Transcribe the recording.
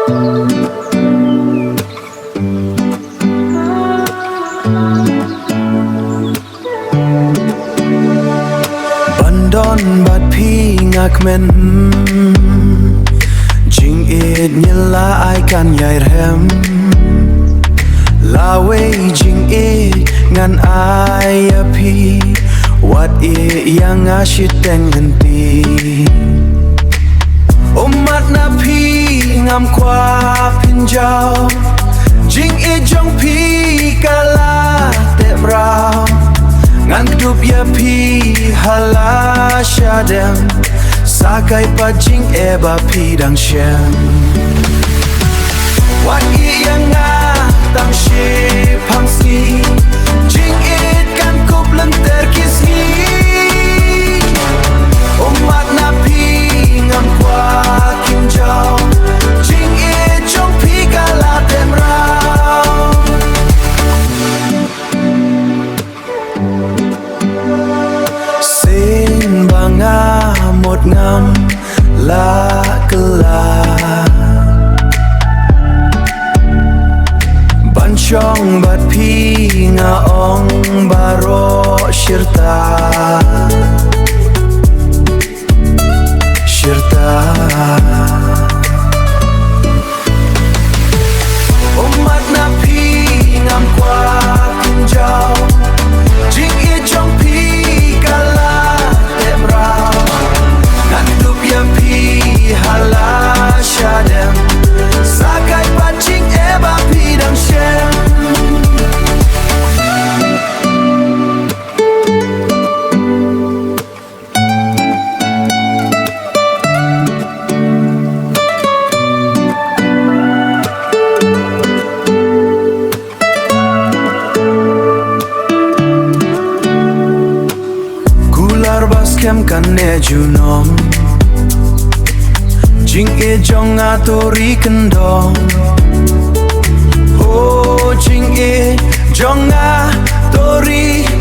ดอนบัดพี่งักเม่นจิงเอ็ดเยลาไอกันใหญ่แรมลาเวจิงเอ็ดงานไอพี่วัดเอยังอาชิดแต่งกันตีอมัดนาพี่งามควาพินเจ้าจิงเอ็ดจงพี่กาลาเตะราวNgan kedup ya pi hala syadem Sakai pajing eba pi dang syam Wat i yang nga tang shi pang si Jing it kan kup lenter kisgi Umat na pi ngam kwa kim jau Jing it jong pi kala tem rao Banga một ngắm la Kular ban chong bat pi nga ong baro shirta umat na pi ngam kwa kim jau jing i chong pi kala hala syadem Sakai pancing eba pidang syem Kular baskem kan ne junom Jing e jong atori kendong Oh jing e jong atori